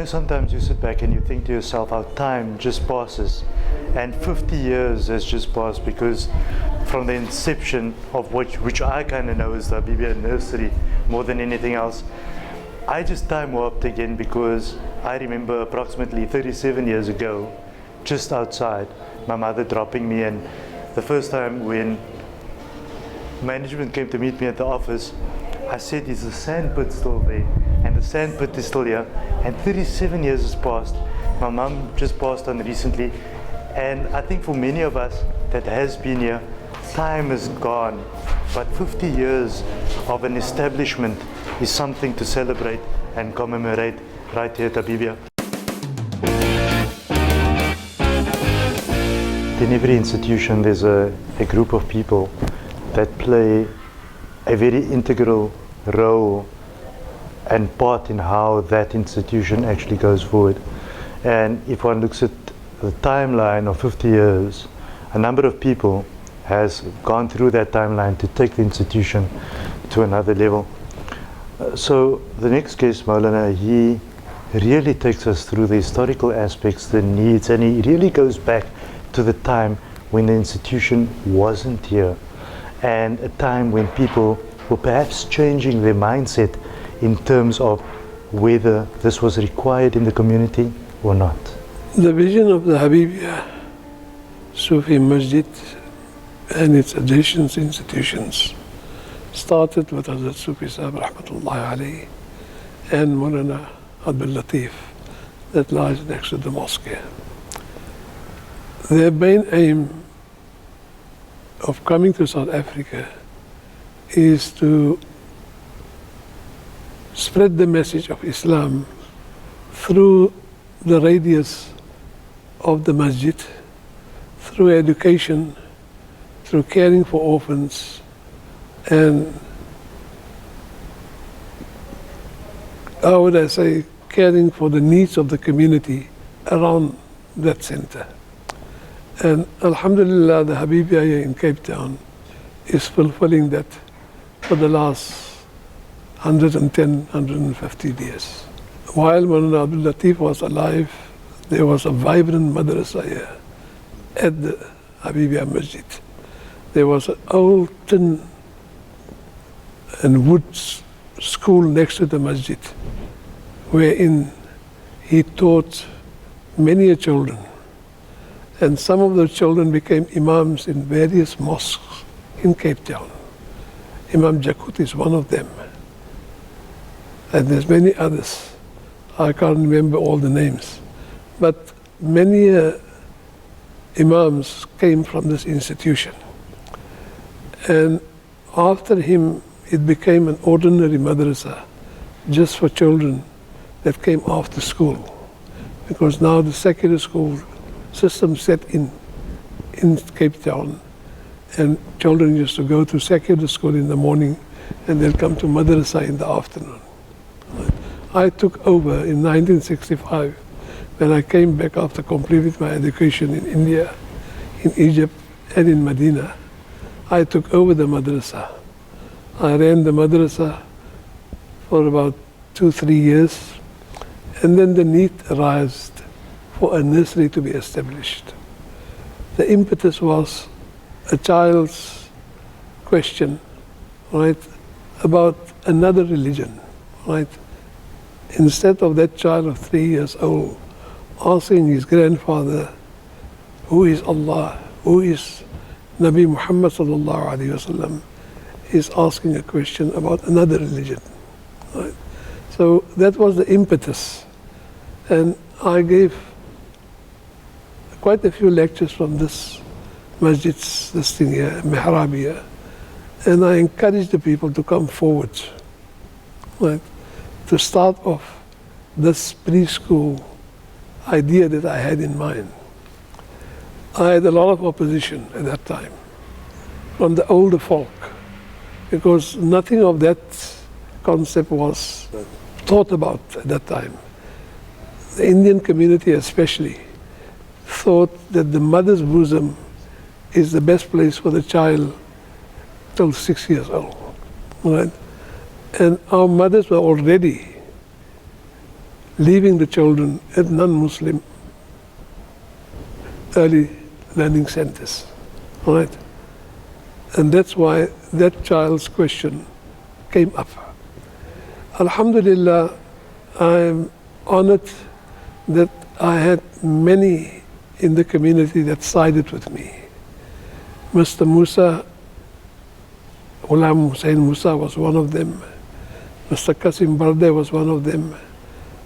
sometimes you sit back and you think to yourself how time just passes, and 50 years has just passed, because from the inception of which I kind of know as the Habibia Nursery more than anything else, I just time warped again, because I remember approximately 37 years ago, just outside, my mother dropping me, and the first time when management came to meet me at the office, I said, is the sand pit still there? And the sand pit is still here. And 37 years has passed. My mum just passed on recently. And I think for many of us that has been here, time is gone. But 50 years of an establishment is something to celebrate and commemorate right here at Habibia. In every institution there's a group of people that play a very integral role and part in how that institution actually goes forward. And if one looks at the timeline of 50 years, a number of people has gone through that timeline to take the institution to another level. So the next guest, Maulana, he really takes us through the historical aspects, the needs, and he really goes back to the time when the institution wasn't here, and a time when people were perhaps changing their mindset in terms of whether this was required in the community or not. The vision of the Habibia Sufi Masjid and its adjacent institutions started with Hazrat Sufi Sahib Rahmatullahi Alayhi and Maulana Abdul Latif that lies next to the mosque. Their main aim of coming to South Africa is to spread the message of Islam through the radius of the masjid, through education, through caring for orphans, and how would I say, caring for the needs of the community around that center. And Alhamdulillah, the Habibia here in Cape Town is fulfilling that for the last 110, 150 years. While Maulana Abdul Latif was alive, there was a vibrant madrasa here at the Habibia Masjid. There was an old tin and wood school next to the masjid, wherein he taught many children. And some of the children became imams in various mosques in Cape Town. Imam Jakut is one of them. And there's many others. I can't remember all the names. But many imams came from this institution. And after him, it became an ordinary madrasa just for children that came after school. Because now the secular school system set in Cape Town, and children used to go to secular school in the morning and they'll come to madrasa in the afternoon. I took over in 1965 when I came back after completing my education in India, in Egypt and in Medina. I took over the madrasa. I ran the madrasa for about 2-3 years, and then the need arose for a nursery to be established. The impetus was a child's question, right, about another religion, right? Instead of that child of 3 years old asking his grandfather, who is Allah, who is Nabi Muhammad sallallahu alaihi wasallam, is asking a question about another religion, right? So that was the impetus, and I gave quite a few lectures from this masjid's, this thing here, mihrab here, and I encouraged the people to come forward, right, to start off this preschool idea that I had in mind. I had a lot of opposition at that time from the older folk, because nothing of that concept was thought about at that time. The Indian community especially thought that the mother's bosom is the best place for the child till 6 years old, right? And our mothers were already leaving the children at non-Muslim early learning centers. All right? And that's why that child's question came up. Alhamdulillah, I'm honored that I had many in the community that sided with me. Mr. Musa, Ghulam Hussain Musa was one of them. Mr. Qasim Barde was one of them.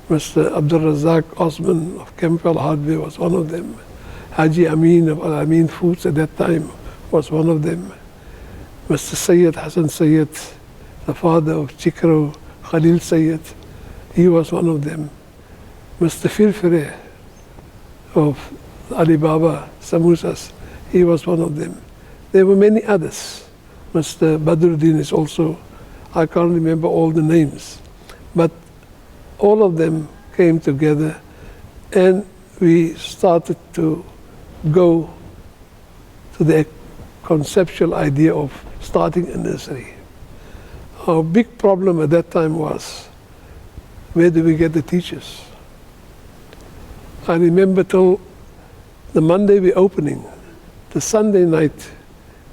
Mr. Abdul Razak Osman of Campbell Hardware was one of them. Haji Amin of Al Amin Foods at that time was one of them. Mr. Sayyid Hassan Sayyid, the father of Chikro Khalil Sayyid, he was one of them. Mr. Firfire of Alibaba Samosas, he was one of them. There were many others. Mr. Badruddin is also, I can't remember all the names, but all of them came together and we started to go to the conceptual idea of starting a nursery. Our big problem at that time was, where do we get the teachers? I remember till the Monday we're opening, the Sunday night,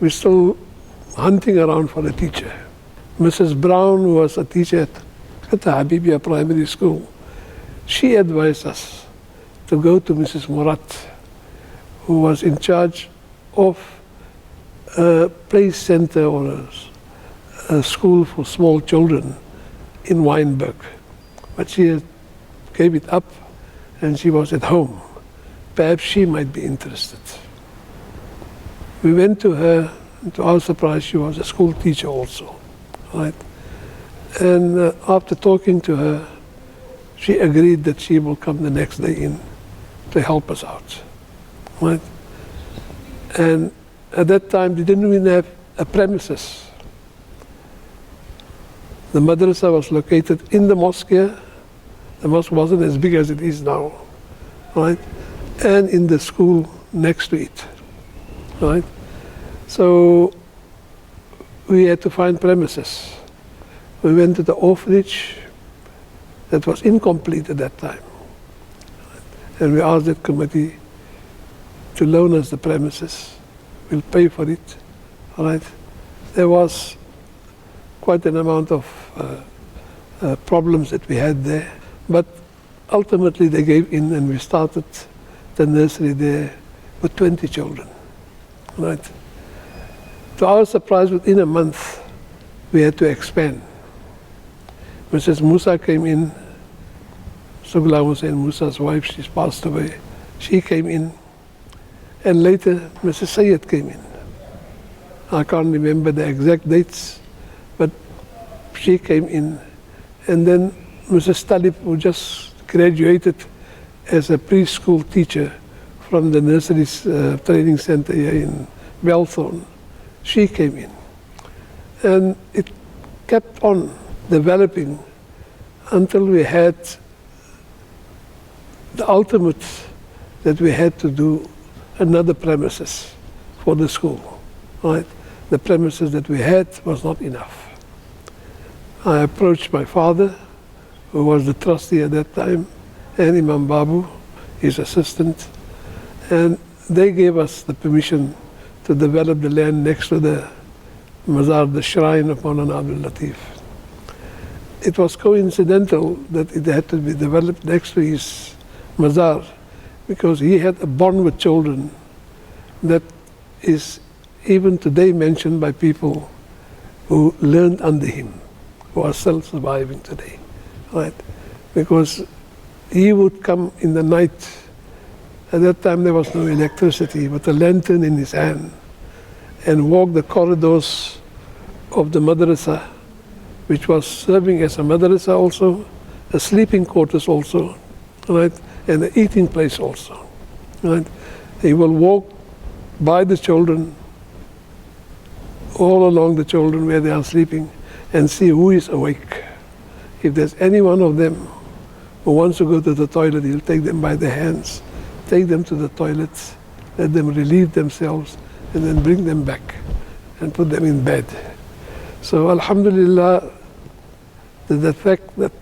we're still hunting around for a teacher. Mrs. Brown, who was a teacher at the Habibia Primary School, she advised us to go to Mrs. Murat, who was in charge of a play center or a school for small children in Wynberg. But she gave it up and she was at home. Perhaps she might be interested. We went to her, and to our surprise, she was a school teacher also, right? And after talking to her, she agreed that she will come the next day in to help us out, right? And at that time, they didn't even have a premises. The madrasa was located in the mosque here. The mosque wasn't as big as it is now, right? And in the school next to it, right? So we had to find premises. We went to the orphanage that was incomplete at that time. And we asked that committee to loan us the premises. We'll pay for it, all right? There was quite an amount of problems that we had there, but ultimately they gave in and we started the nursery there with 20 children, right? To our surprise, within a month, we had to expand. Mrs. Musa came in, Sughulam Hussain Musa's wife, she's passed away. She came in, and later Mrs. Sayyid came in. I can't remember the exact dates, but she came in. And then Mrs. Talib, who just graduated as a preschool teacher from the nursery training center here in Belthorn, she came in. And it kept on developing until we had the ultimate that we had to do another premises for the school, right? The premises that we had was not enough. I approached my father, who was the trustee at that time, and Imam Babu, his assistant, and they gave us the permission to develop the land next to the Mazar, the shrine of Maulana Abdul Latif. It was coincidental that it had to be developed next to his Mazar because he had a bond with children that is even today mentioned by people who learned under him, who are still surviving today, right? Because he would come in the night. At that time there was no electricity, with a lantern in his hand, and walk the corridors of the madrasa, which was serving as a madrasa also, a sleeping quarters also, right, and an eating place also, right? He will walk by the children, all along the children where they are sleeping, and see who is awake. If there's any one of them who wants to go to the toilet, he'll take them by the hands, take them to the toilets, let them relieve themselves, and then bring them back and put them in bed. So alhamdulillah, the fact that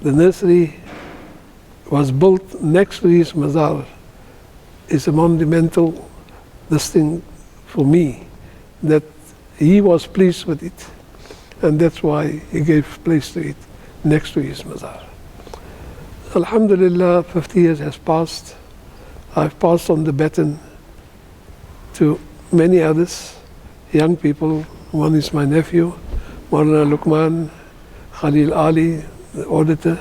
the nursery was built next to his mazar is a monumental this thing for me, that he was pleased with it, and that's why he gave place to it next to his mazar. Alhamdulillah, 50 years has passed. I've passed on the baton to many others, young people. One is my nephew, Maulana Luqman, Khalil Ali, the auditor,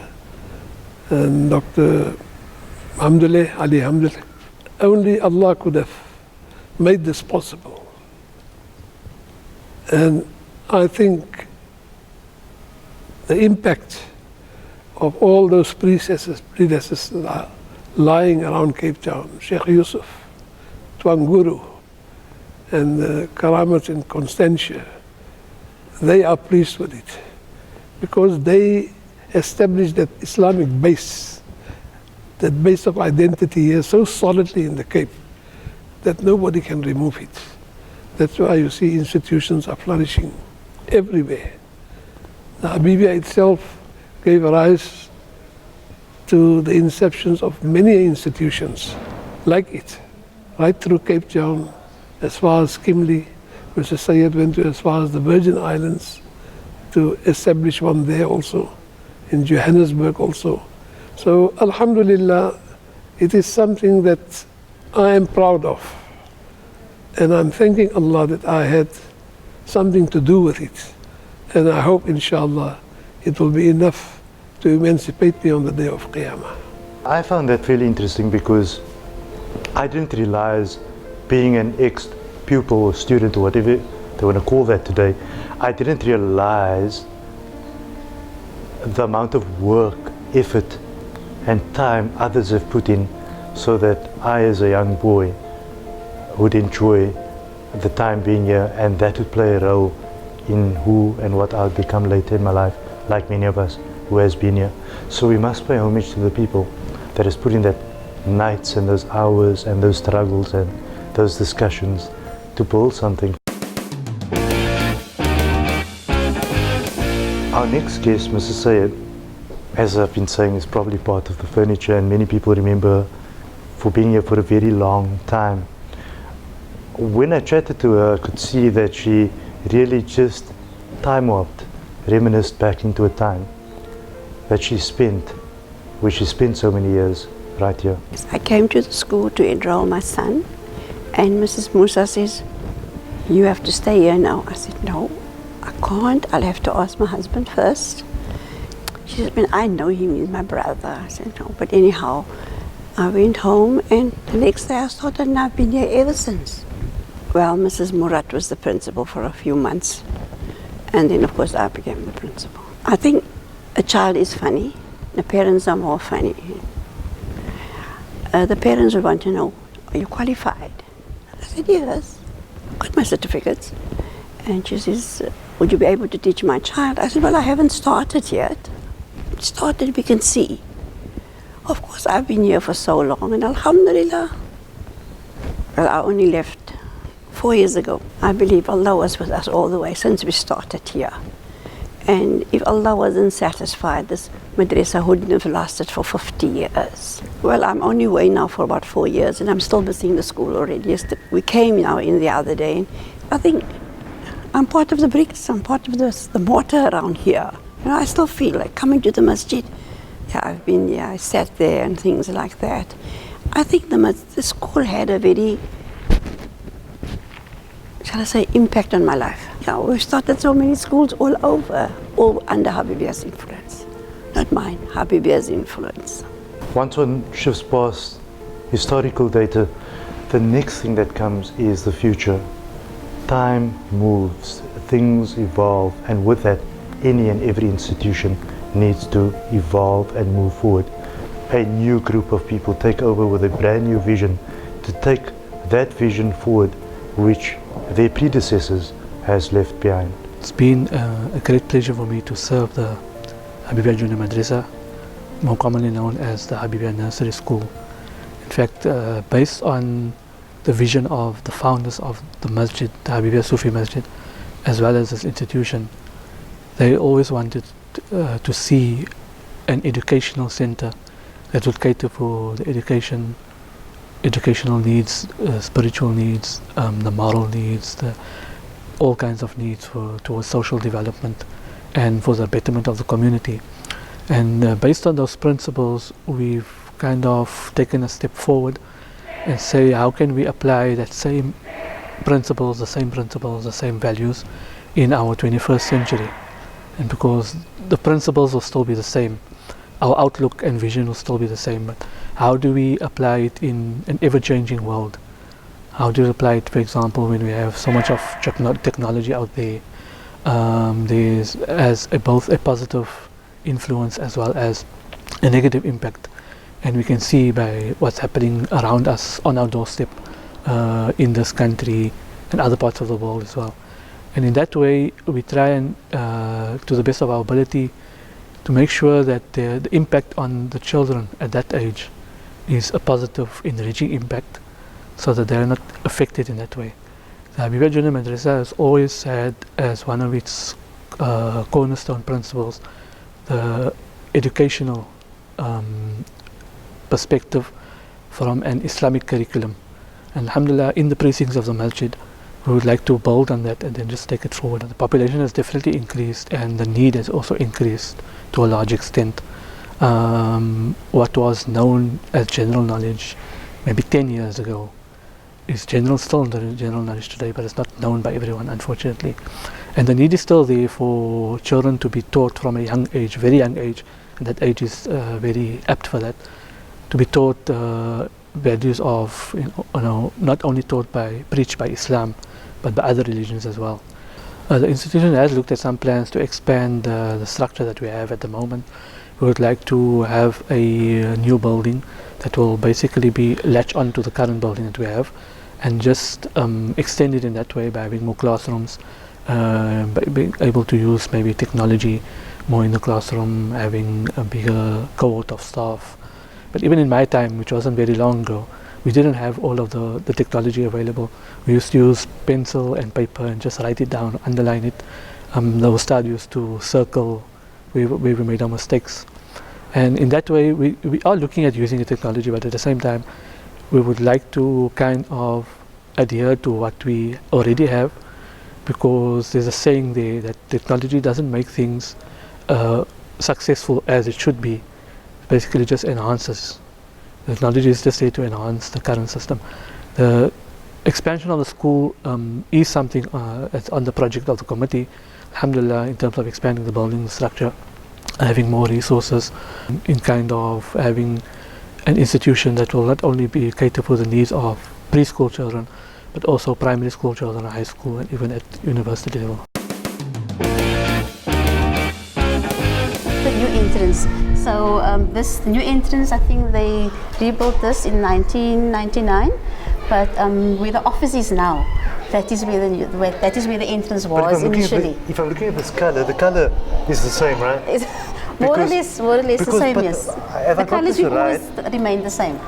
and Dr. Hamdulillah, Ali Hamdulillah. Only Allah could have made this possible. And I think the impact of all those predecessors are lying around Cape Town, Sheikh Yusuf, Twanguru, and the Karamat in Constantia, they are pleased with it because they established that Islamic base, that base of identity here so solidly in the Cape that nobody can remove it. That's why you see institutions are flourishing everywhere. The Habibia itself gave rise to the inceptions of many institutions like it, right through Cape Town, as far as Kimley. Mr. Sayed went to as far as the Virgin Islands to establish one there also, in Johannesburg also. So Alhamdulillah, it is something that I am proud of. And I'm thanking Allah that I had something to do with it. And I hope, inshallah, it will be enough to emancipate me on the day of Qiyamah. I found that really interesting because I didn't realize, being an ex-pupil or student or whatever they want to call that today, I didn't realize the amount of work, effort and time others have put in so that I as a young boy would enjoy the time being here, and that would play a role in who and what I'll become later in my life, like many of us who has been here. So we must pay homage to the people that has put in that nights and those hours and those struggles and those discussions to build something. Our next guest, Mr. Sayed, as I've been saying, is probably part of the furniture, and many people remember for being here for a very long time. When I chatted to her, I could see that she really just time warped, reminisced back into a time that she spent, where she spent so many years right here. I came to the school to enroll my son, and Mrs. Musa says, "You have to stay here now." I said, "No, I can't. I'll have to ask my husband first." She said, "Well, I know him, he's my brother." I said, "No." But anyhow, I went home, and the next day I started, and I've been here ever since. Well, Mrs. Murat was the principal for a few months, and then of course I became the principal. I think a child is funny, the parents are more funny. The parents would want to know, "Are you qualified?" I said, "Yes, I've got my certificates." And she says, "Would you be able to teach my child?" I said, "Well, I haven't started yet. Started, we can see." Of course, I've been here for so long, and Alhamdulillah. Well, I only left 4 years ago. I believe Allah was with us all the way since we started here. And if Allah wasn't satisfied, this madrasa wouldn't have lasted for 50 years. Well, I'm only away now for about 4 years, and I'm still missing the school already. We came now in the other day, and I think I'm part of the bricks, I'm part of the mortar around here. You know, I still feel like coming to the masjid. Yeah, I've been there, I sat there and things like that. I think the school had a very, shall I say, impact on my life. Yeah, we've started so many schools all over, all under Habibia's influence. Not mine, Habibia's influence. Once one shifts past historical data, the next thing that comes is the future. Time moves, things evolve, and with that, any and every institution needs to evolve and move forward. A new group of people take over with a brand new vision to take that vision forward, which their predecessors has left behind. It's been a great pleasure for me to serve the Habibia Junior Madressa, more commonly known as the Habibia Nursery School. In fact, based on the vision of the founders of the masjid, the Habibia Sufi Masjid, as well as this institution, they always wanted to see an educational center that would cater for the educational needs, spiritual needs, the moral needs, all kinds of needs towards social development and for the betterment of the community. And based on those principles, we've kind of taken a step forward and say, how can we apply that same principles, the same values in our 21st century? And because the principles will still be the same, our outlook and vision will still be the same, but how do we apply it in an ever-changing world? How do we apply it, for example, when we have so much of technology out there? There's both a positive influence as well as a negative impact, and we can see by what's happening around us on our doorstep in this country and other parts of the world as well. And in that way we try and to the best of our ability to make sure that the impact on the children at that age is a positive, enriching impact, so that they are not affected in that way. The Habibia Junior Madressa has always had as one of its cornerstone principles the educational perspective from an Islamic curriculum. And alhamdulillah, in the precincts of the masjid, we would like to build on that and then just take it forward. The population has definitely increased and the need has also increased to a large extent. What was known as general knowledge maybe 10 years ago is still general knowledge today, but it's not known by everyone, unfortunately. And the need is still there for children to be taught from a young age, very young age, and that age is very apt for that, to be taught values of, not only preached by Islam, but by other religions as well. The institution has looked at some plans to expand the structure that we have at the moment. We would like to have a new building that will basically be latch on to the current building that we have, and just extend it in that way by having more classrooms, by being able to use maybe technology more in the classroom, having a bigger cohort of staff. But even in my time, which wasn't very long ago, we didn't have all of the technology available. We used to use pencil and paper and just write it down, underline it. The ustad used to circle where we made our mistakes. And in that way, we are looking at using the technology, but at the same time, we would like to kind of adhere to what we already have, because there's a saying there that technology doesn't make things successful as it should be. It basically just enhances. The technology is just there to enhance the current system. The expansion of the school is something that's on the project of the committee, alhamdulillah, in terms of expanding the building structure, having more resources, in kind of having an institution that will not only be cater for the needs of preschool children, but also primary school children, high school, and even at university level. The new entrance. So this new entrance, I think they rebuilt this in 1999, but where the office is now, that is where the entrance was initially. If I'm looking at this color, the color is the same, right? More or less the same, yes. The colors will always remain the same.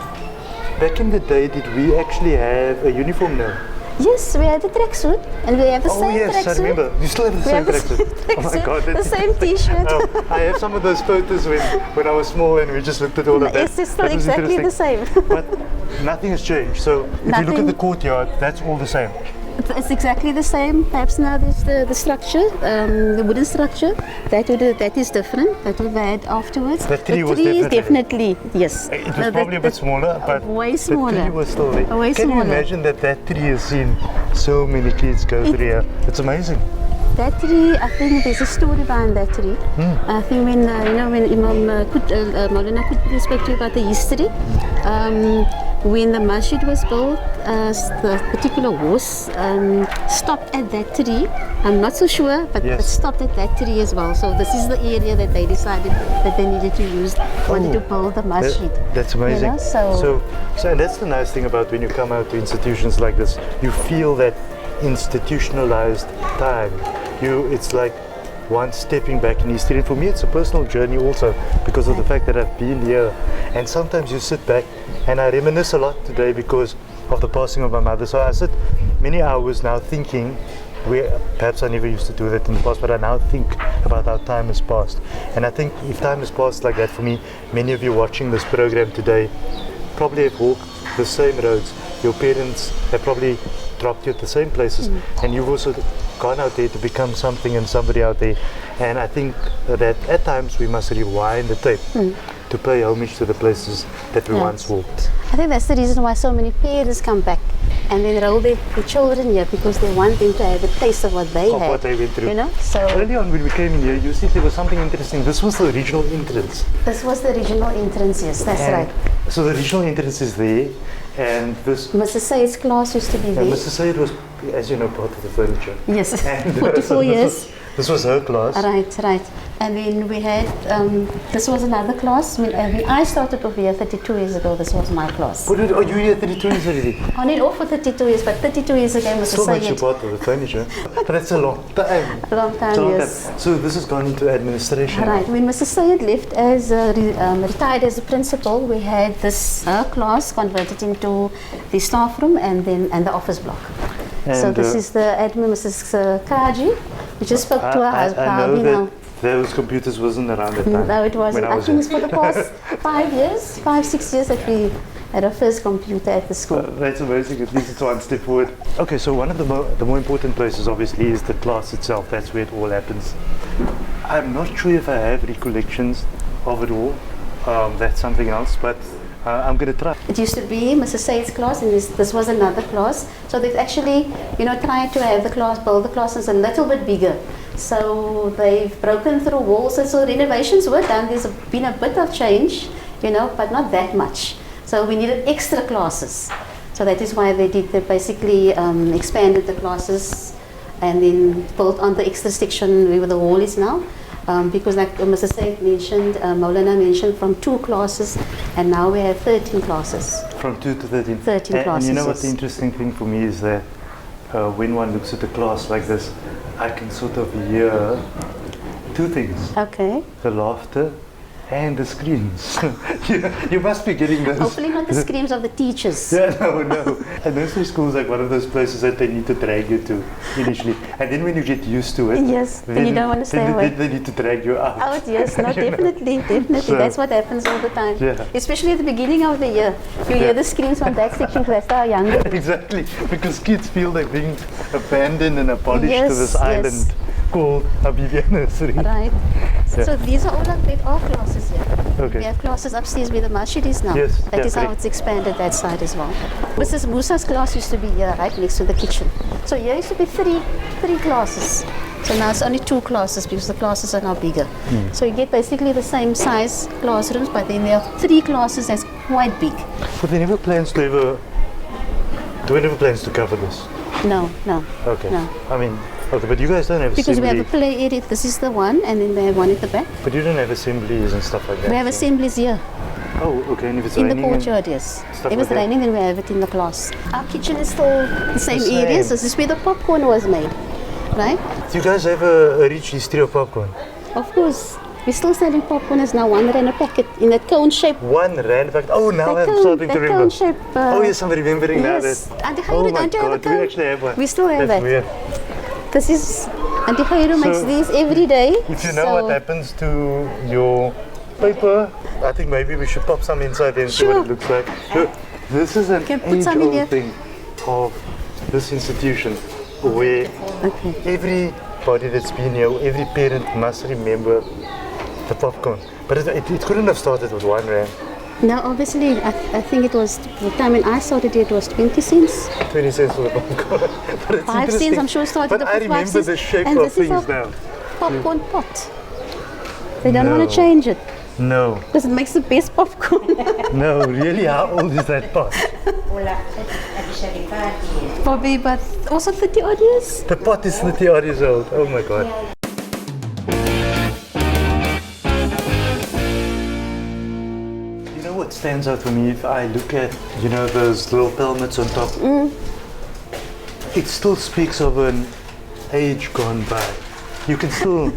Back in the day, did we actually have a uniform now? Yes, we had the tracksuit, and we have the same tracksuit. Oh yes, I remember. You still have the same tracksuit. Oh my God, the same T-shirt. I have some of those photos when I was small and we just looked at all of that. Yes, it's still exactly the same. But nothing has changed. So if you look at the courtyard, that's all the same. It's exactly the same. Perhaps now there's the structure, the wooden structure. That is different. That we had afterwards. The tree was definitely yes. It was probably a bit smaller, but way smaller. The tree was still there. Way Can smaller. you imagine that tree has seen so many kids go through here? It's amazing. That tree, I think there's a story behind that tree. I think when Imam Maulana Qutb spoke to you about the history, when the masjid was built, the particular horse stopped at that tree. I'm not so sure, but it stopped at that tree as well. So this is the area that they decided that they needed to use, wanted to build the masjid. That's amazing. You know, so and that's the nice thing about when you come out to institutions like this. You feel that institutionalized time. It's like one stepping back in history. And for me, it's a personal journey also, because of the fact that I've been here. And sometimes you sit back, and I reminisce a lot today because of the passing of my mother. So I sit many hours now thinking perhaps I never used to do that in the past, but I now think about how time has passed. And I think if time has passed like that for me, many of you watching this program today probably have walked the same roads. Your parents have probably dropped you at the same places, and you've also gone out there to become something and somebody out there. And I think that at times we must rewind the tape to pay homage to the places that we once walked. I think that's the reason why so many parents come back and then enroll their children here, because they want them to have a taste of what they had. What they went through. You know? So early on when we came in here, you said there was something interesting. This was the original entrance. this was the original entrance, yes, that's And right. so the original entrance is there, and this. Mrs. Sayed's class used to be there. Mr. Sayed was, as you know, part of the furniture. Yes, And, 44 years. This was her class. Right. And then we had, this was another class. When I started over here 32 years ago, this was my class. Oh, you were here 32 years already? On and off for 32 years, but 32 years ago, Mrs. Still makes you Sayed. part of the furniture. But that's a long time. A long time, It's a long yes. time. So this has gone into administration. Right. When Mrs. Sayed left as retired as a principal, we had this class converted into the staff room and the office block. So And, this is the admin, Mrs. Kaji. We just spoke to her I husband. know that those computers wasn't around at the time. No, it wasn't. When I I was think here. it's for the past 5, 6 years that we had our first computer at the school. That's amazing. At least it's one step forward. Okay, so one of the more important places, obviously, is the class itself. That's where it all happens. I'm not sure if I have recollections of it all. That's something else, but I'm going to try. It used to be Mrs. Sayed's class, and this was another class. So they've actually, tried to have the class, build the classes a little bit bigger. So they've broken through walls, and so renovations were done. There's been a bit of change, but not that much. So we needed extra classes. So that is why they basically expanded the classes and then built on the extra section where the hall is now. Because like Mrs. Sayed mentioned, Maulana mentioned, from 2 classes, and now we have 13 classes. From 2 to 13. 13 classes, And you know what yes. the interesting thing for me is that when one looks at a class like this, I can sort of hear 2 things. Okay. The laughter and the screams. you must be getting those. Hopefully not the screams of the teachers. Yeah, no. And nursery school is like one of those places that they need to drag you to initially. And then when you get used to it, Yes, then you don't want to stay away. Then they need to drag you out. Out, yes, no, definitely. So- That's what happens all the time. Yeah. Especially at the beginning of the year. You hear the screams from that section because that's our younger. Exactly, because kids feel they're being abandoned and abolished Yes, to this yes. island called Habibia Nursery. Right. Yeah. So these are all our classes here. Okay. We have classes upstairs where the masjid is now. Yes, That yeah, is how correct. it's expanded that side as well. Mrs. Musa's class used to be here, right next to the kitchen. So here used to be three classes. So now it's only 2 classes because the classes are now bigger. So you get basically the same size classrooms, but then there are 3 classes that's quite big. But they never plans to ever. Do we never plans to cover this? No. Okay. No. I mean, okay, but you guys don't have Because we assembly. have a play area. This is the one, and then we have one at the back. But you don't have assemblies and stuff like that. We have so- assemblies here. Oh, okay. And if it's In the raining. and- courtyard, yes. stuff If it's like that. raining, then we have it in the class. Our kitchen is still the same same. area. So this is where the popcorn was made, right? Do you guys have a rich history of popcorn? Of course. We're still selling popcorn as now R1 a packet in that cone shape. 1 rand. Fact. Oh, now That I'm cone- starting to that remember. cone shape, oh yes, I'm remembering now. yes. That. Auntie Oh Khairu, my don't you have a God, do we cone? actually have one? We still have That's that. weird. This is Auntie Khairu makes these every day. If you know so what happens to your paper, I think maybe we should pop some inside there and see what Sure. it looks like. Sure. This is an Can put some in here. age-old thing of this institution where Okay. everybody that's been here, every parent must remember the popcorn. But it couldn't have started with 1 rand, Now, obviously, I think it was the time when I started it was 20 cents. 20 cents for the popcorn. But it's 5 interesting. cents, I'm sure it started But off I with 5 remember cents. the shape And of this is things a now. popcorn pot. They don't want No. to change it No, because it makes the best popcorn. no, really, how old is that pot? Probably, but also 30 odd years. The pot is 30 odd years old. Oh my God. You know what stands out for me if I look at, those little pelmets on top? It still speaks of an age gone by. You can still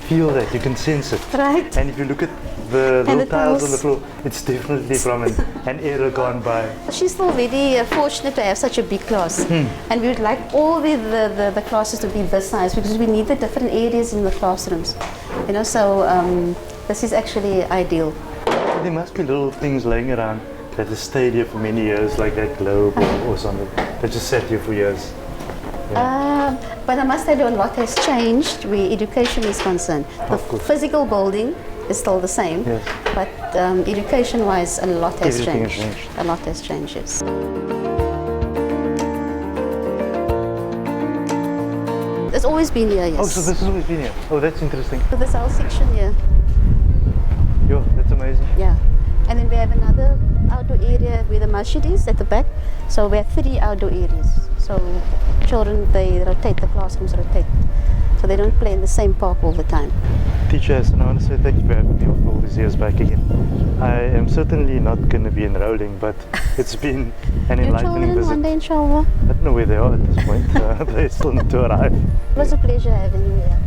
feel that, you can sense it. Right. And if you look at the And little the tiles on the tiles. floor, it's definitely from an era gone by. She's still very fortunate to have such a big class. And we would like all the classes to be this size because we need the different areas in the classrooms. You know, so this is actually ideal. There must be little things laying around that has stayed here for many years, like that globe or something, that just sat here for years. But I must tell you, a lot has changed where education is concerned. The Of course. physical building is still the same, Yes. but education-wise, a lot has Everything has changed. changed. A lot has changed, yes. It's always been here, yes. Oh, so this has always been here. Oh, that's interesting. So this whole section here, Yo, that's amazing. yeah. And then we have another outdoor area where the masjid is at the back. So we have 3 outdoor areas. So children, they rotate, the classrooms rotate. So they don't play in the same park all the time. Teacher Hassan, I want to say thank you for having me for all these years back again. I am certainly not going to be enrolling, but it's been an Your enlightening children visit. one day, inshallah. I don't know where they are at this point. They still need to arrive. It was a pleasure having you here.